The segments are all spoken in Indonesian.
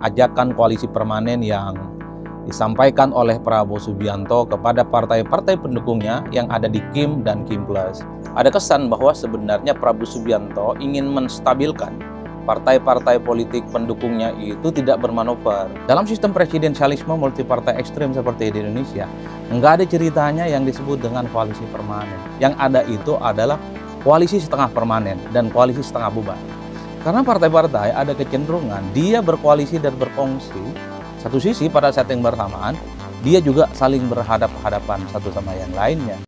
ajakan koalisi permanen yang disampaikan oleh Prabowo Subianto kepada partai-partai pendukungnya yang ada di Kim dan Kim Plus. Ada kesan bahwa sebenarnya Prabowo Subianto ingin menstabilkan partai-partai politik pendukungnya itu tidak bermanuver. Dalam sistem presidensialisme multipartai ekstrem seperti di Indonesia, nggak ada ceritanya yang disebut dengan koalisi permanen. Yang ada itu adalah koalisi setengah permanen dan koalisi setengah bubar. Karena partai-partai ada kecenderungan dia berkoalisi dan berfungsi. Satu sisi pada saat yang bersamaan, dia juga saling berhadapan-hadapan satu sama yang lainnya.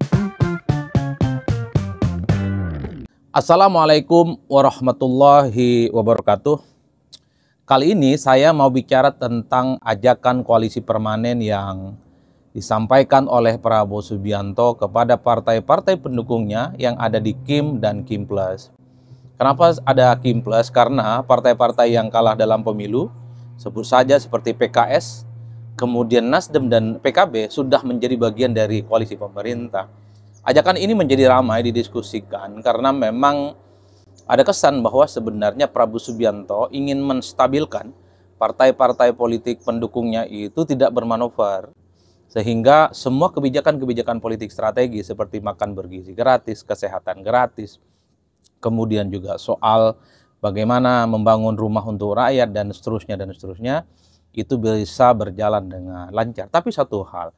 Assalamualaikum warahmatullahi wabarakatuh. Kali ini saya mau bicara tentang ajakan koalisi permanen yang disampaikan oleh Prabowo Subianto kepada partai-partai pendukungnya yang ada di Kim dan Kim Plus. Kenapa ada Kim Plus? Karena partai-partai yang kalah dalam pemilu, sebut saja seperti PKS, kemudian Nasdem dan PKB sudah menjadi bagian dari koalisi pemerintah. Ajakan ini menjadi ramai didiskusikan karena memang ada kesan bahwa sebenarnya Prabowo Subianto ingin menstabilkan partai-partai politik pendukungnya itu tidak bermanuver. Sehingga semua kebijakan-kebijakan politik strategi seperti makan bergizi gratis, kesehatan gratis, kemudian juga soal bagaimana membangun rumah untuk rakyat dan seterusnya, itu bisa berjalan dengan lancar. Tapi satu hal,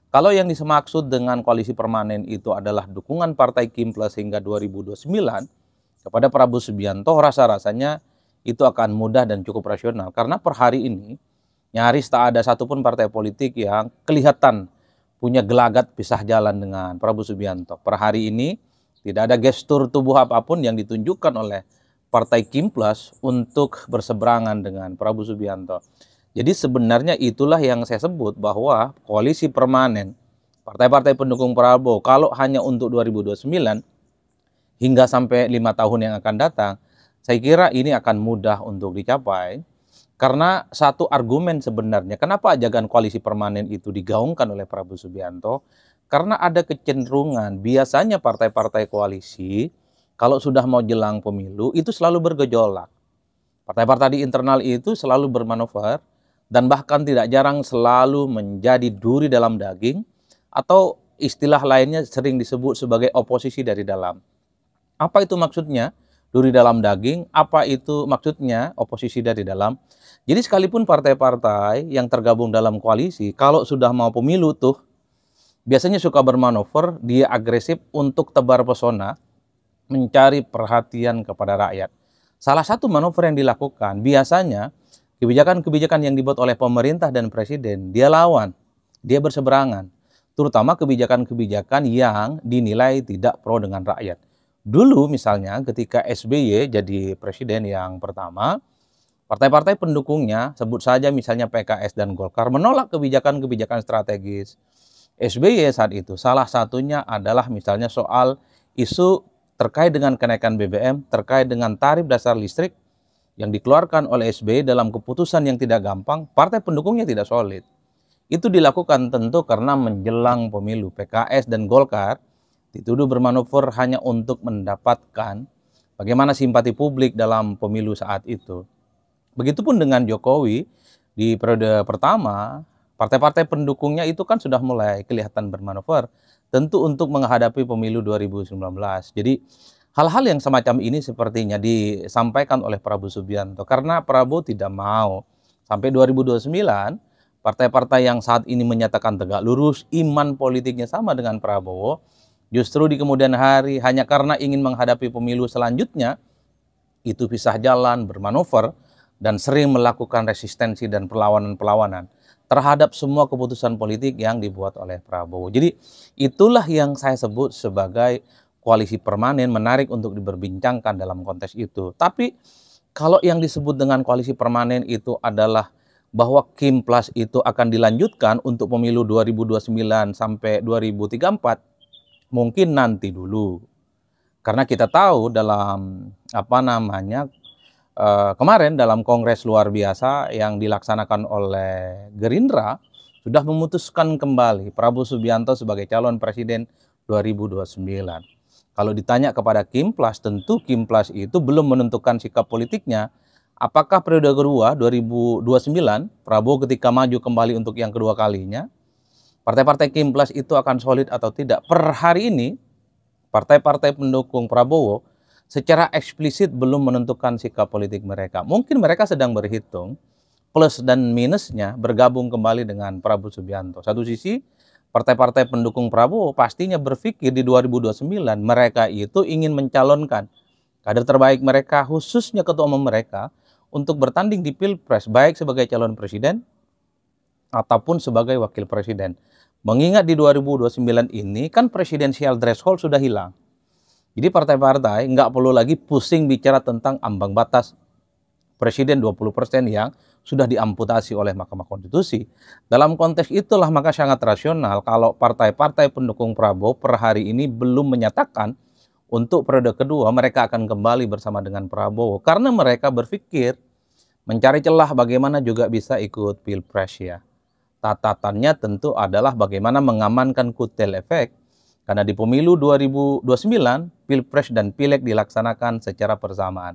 kalau yang dimaksud dengan koalisi permanen itu adalah dukungan partai Kim Plus hingga 2029 kepada Prabowo Subianto, rasa-rasanya itu akan mudah dan cukup rasional. Karena per hari ini nyaris tak ada satupun partai politik yang kelihatan punya gelagat pisah jalan dengan Prabowo Subianto. Per hari ini tidak ada gestur tubuh apapun yang ditunjukkan oleh partai Kim Plus untuk berseberangan dengan Prabowo Subianto. Jadi sebenarnya itulah yang saya sebut bahwa koalisi permanen partai-partai pendukung Prabowo kalau hanya untuk 2029 hingga sampai 5 tahun yang akan datang, saya kira ini akan mudah untuk dicapai. Karena satu argumen sebenarnya kenapa ajakan koalisi permanen itu digaungkan oleh Prabowo Subianto, karena ada kecenderungan biasanya partai-partai koalisi kalau sudah mau jelang pemilu itu selalu bergejolak. Partai-partai di internal itu selalu bermanuver dan bahkan tidak jarang selalu menjadi duri dalam daging atau istilah lainnya sering disebut sebagai oposisi dari dalam. Apa itu maksudnya? Duri dalam daging, apa itu maksudnya oposisi dari dalam? Jadi sekalipun partai-partai yang tergabung dalam koalisi, kalau sudah mau pemilu tuh, biasanya suka bermanuver, dia agresif untuk tebar pesona, mencari perhatian kepada rakyat. Salah satu manuver yang dilakukan, biasanya kebijakan-kebijakan yang dibuat oleh pemerintah dan presiden, dia lawan, dia berseberangan. Terutama kebijakan-kebijakan yang dinilai tidak pro dengan rakyat. Dulu misalnya ketika SBY jadi presiden yang pertama, partai-partai pendukungnya, sebut saja misalnya PKS dan Golkar, menolak kebijakan-kebijakan strategis SBY saat itu. Salah satunya adalah misalnya soal isu terkait dengan kenaikan BBM, terkait dengan tarif dasar listrik yang dikeluarkan oleh SBY dalam keputusan yang tidak gampang, partai pendukungnya tidak solid. Itu dilakukan tentu karena menjelang pemilu. PKS dan Golkar dituduh bermanuver hanya untuk mendapatkan bagaimana simpati publik dalam pemilu saat itu. Begitupun dengan Jokowi di periode pertama, partai-partai pendukungnya itu kan sudah mulai kelihatan bermanuver, tentu untuk menghadapi pemilu 2019. Jadi hal-hal yang semacam ini sepertinya disampaikan oleh Prabowo Subianto karena Prabowo tidak mau sampai 2029 partai-partai yang saat ini menyatakan tegak lurus, iman politiknya sama dengan Prabowo, justru di kemudian hari hanya karena ingin menghadapi pemilu selanjutnya itu pisah jalan, bermanuver dan sering melakukan resistensi dan perlawanan-perlawanan terhadap semua keputusan politik yang dibuat oleh Prabowo. Jadi itulah yang saya sebut sebagai koalisi permanen, menarik untuk diperbincangkan dalam konteks itu. Tapi kalau yang disebut dengan koalisi permanen itu adalah bahwa Kim Plus itu akan dilanjutkan untuk pemilu 2029 sampai 2034, mungkin nanti dulu. Karena kita tahu dalam kemarin dalam kongres luar biasa yang dilaksanakan oleh Gerindra sudah memutuskan kembali Prabowo Subianto sebagai calon presiden 2029. Kalau ditanya kepada Kim Plus, tentu Kim Plus itu belum menentukan sikap politiknya Apakah periode kedua 2029 Prabowo ketika maju kembali untuk yang kedua kalinya, partai-partai Kim+ itu akan solid atau tidak? Per hari ini partai-partai pendukung Prabowo secara eksplisit belum menentukan sikap politik mereka. Mungkin mereka sedang berhitung plus dan minusnya bergabung kembali dengan Prabowo Subianto. Satu sisi, partai-partai pendukung Prabowo pastinya berpikir di 2029 mereka itu ingin mencalonkan kader terbaik mereka, khususnya ketua umum mereka, untuk bertanding di Pilpres, baik sebagai calon presiden ataupun sebagai wakil presiden. Mengingat di 2029 ini kan presidensial threshold sudah hilang. Jadi partai-partai nggak perlu lagi pusing bicara tentang ambang batas presiden 20% yang sudah diamputasi oleh Mahkamah Konstitusi. Dalam konteks itulah maka sangat rasional kalau partai-partai pendukung Prabowo per hari ini belum menyatakan untuk periode kedua mereka akan kembali bersama dengan Prabowo. Karena mereka berpikir mencari celah bagaimana juga bisa ikut Pilpres ya. Tatatannya tentu adalah bagaimana mengamankan kutil efek, karena di pemilu 2029, Pilpres dan Pileg dilaksanakan secara bersamaan.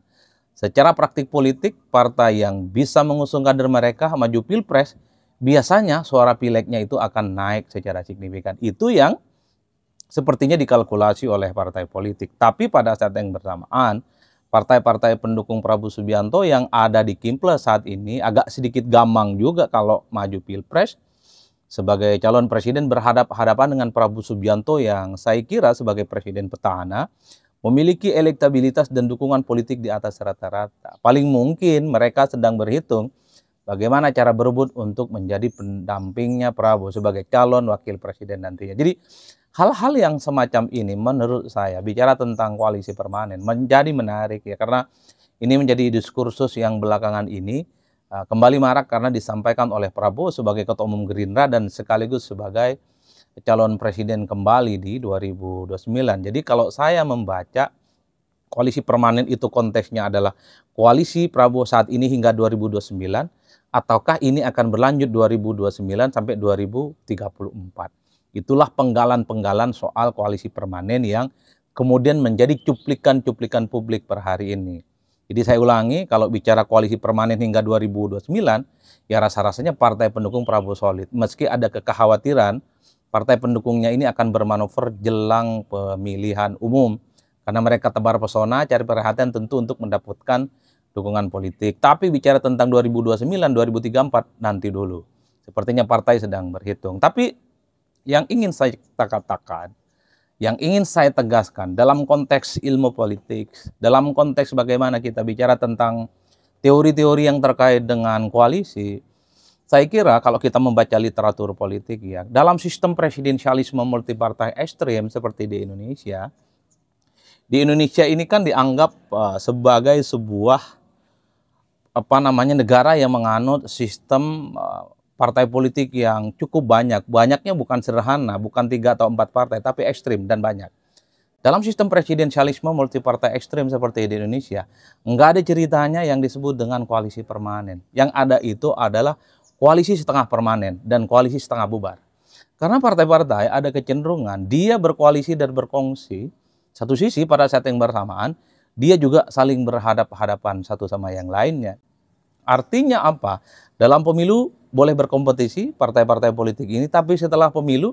Secara praktik politik, partai yang bisa mengusung kader mereka maju Pilpres, biasanya suara Pilegnya itu akan naik secara signifikan. Itu yang sepertinya dikalkulasi oleh partai politik. Tapi pada saat yang bersamaan, partai-partai pendukung Prabowo Subianto yang ada di Kim+ saat ini agak sedikit gamang juga kalau maju Pilpres sebagai calon presiden berhadapan dengan Prabowo Subianto yang saya kira sebagai presiden petahana memiliki elektabilitas dan dukungan politik di atas rata-rata. Paling mungkin mereka sedang berhitung bagaimana cara berebut untuk menjadi pendampingnya Prabowo sebagai calon wakil presiden nantinya. Jadi hal-hal yang semacam ini menurut saya bicara tentang koalisi permanen menjadi menarik ya, karena ini menjadi diskursus yang belakangan ini kembali marak karena disampaikan oleh Prabowo sebagai Ketua Umum Gerindra dan sekaligus sebagai calon presiden kembali di 2029. Jadi kalau saya membaca koalisi permanen itu konteksnya adalah koalisi Prabowo saat ini hingga 2029 ataukah ini akan berlanjut 2029 sampai 2034. Itulah penggalan-penggalan soal koalisi permanen yang kemudian menjadi cuplikan-cuplikan publik per hari ini. Jadi saya ulangi, kalau bicara koalisi permanen hingga 2029, ya rasa-rasanya partai pendukung Prabowo solid. Meski ada kekhawatiran, partai pendukungnya ini akan bermanuver jelang pemilihan umum. Karena mereka tebar pesona, cari perhatian tentu untuk mendapatkan dukungan politik. Tapi bicara tentang 2029, 2034, nanti dulu. Sepertinya partai sedang berhitung. Tapi yang ingin saya katakan, yang ingin saya tegaskan dalam konteks ilmu politik, dalam konteks bagaimana kita bicara tentang teori-teori yang terkait dengan koalisi, saya kira kalau kita membaca literatur politik ya, dalam sistem presidensialisme multipartai ekstrem seperti di Indonesia ini kan dianggap sebagai sebuah negara yang menganut sistem partai politik yang cukup banyak. Banyaknya bukan sederhana, bukan 3 atau 4 partai, tapi ekstrim dan banyak. Dalam sistem presidensialisme multipartai ekstrim seperti di Indonesia, nggak ada ceritanya yang disebut dengan koalisi permanen. Yang ada itu adalah koalisi setengah permanen dan koalisi setengah bubar. Karena partai-partai ada kecenderungan dia berkoalisi dan berkongsi. Satu sisi pada saat yang bersamaan, dia juga saling berhadapan-hadapan satu sama yang lainnya. Artinya apa? Dalam pemilu boleh berkompetisi partai-partai politik ini, tapi setelah pemilu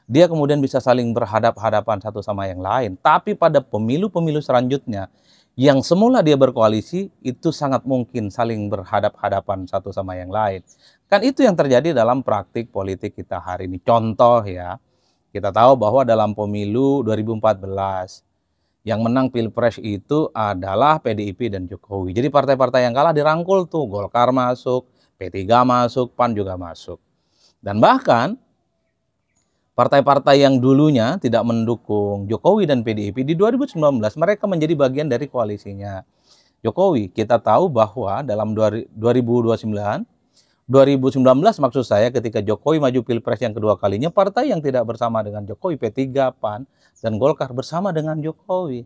dia kemudian bisa saling berhadapan-hadapan satu sama yang lain. Tapi pada pemilu-pemilu selanjutnya yang semula dia berkoalisi itu sangat mungkin saling berhadapan-hadapan satu sama yang lain. Kan itu yang terjadi dalam praktik politik kita hari ini. Contoh ya, kita tahu bahwa dalam pemilu 2014 yang menang Pilpres itu adalah PDIP dan Jokowi. Jadi partai-partai yang kalah dirangkul tuh, Golkar masuk, P3 masuk, PAN juga masuk. Dan bahkan partai-partai yang dulunya tidak mendukung Jokowi dan PDIP di 2019 mereka menjadi bagian dari koalisinya Jokowi. Kita tahu bahwa dalam 2019 maksud saya ketika Jokowi maju Pilpres yang kedua kalinya, partai yang tidak bersama dengan Jokowi, P3, PAN, dan Golkar bersama dengan Jokowi.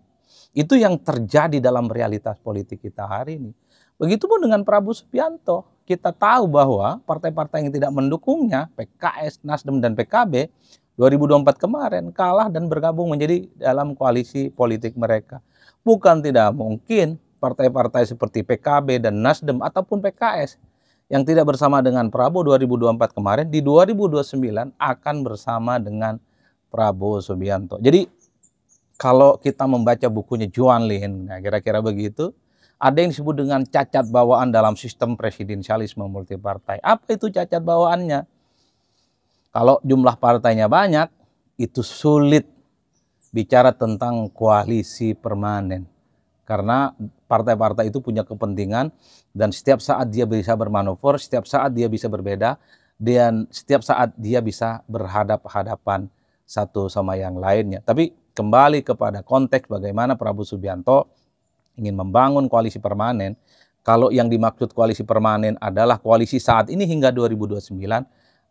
Itu yang terjadi dalam realitas politik kita hari ini. Begitupun dengan Prabowo Subianto. Kita tahu bahwa partai-partai yang tidak mendukungnya, PKS, Nasdem, dan PKB, 2024 kemarin kalah dan bergabung menjadi dalam koalisi politik mereka. Bukan tidak mungkin partai-partai seperti PKB dan Nasdem ataupun PKS yang tidak bersama dengan Prabowo 2024 kemarin, di 2029 akan bersama dengan Prabowo Subianto. Jadi kalau kita membaca bukunya Juan Lin, nah kira-kira begitu, ada yang disebut dengan cacat bawaan dalam sistem presidensialisme multipartai. Apa itu cacat bawaannya? Kalau jumlah partainya banyak, itu sulit bicara tentang koalisi permanen. Karena partai-partai itu punya kepentingan dan setiap saat dia bisa bermanuver, setiap saat dia bisa berbeda, dan setiap saat dia bisa berhadap-hadapan satu sama yang lainnya. Tapi kembali kepada konteks bagaimana Prabowo Subianto ingin membangun koalisi permanen. Kalau yang dimaksud koalisi permanen adalah koalisi saat ini hingga 2029,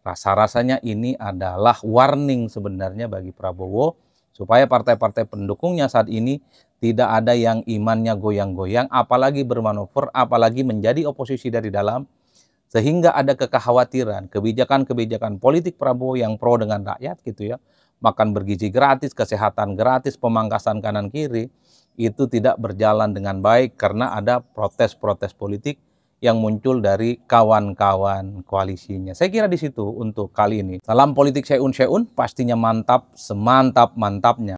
rasa-rasanya ini adalah warning sebenarnya bagi Prabowo supaya partai-partai pendukungnya saat ini tidak ada yang imannya goyang-goyang, apalagi bermanuver, apalagi menjadi oposisi dari dalam, sehingga ada kekhawatiran kebijakan-kebijakan politik Prabowo yang pro dengan rakyat gitu ya, makan bergizi gratis, kesehatan gratis, pemangkasan kanan kiri, itu tidak berjalan dengan baik karena ada protes-protes politik yang muncul dari kawan-kawan koalisinya. Saya kira di situ untuk kali ini. Salam politik Seun-Seun, pastinya mantap, semantap-mantapnya.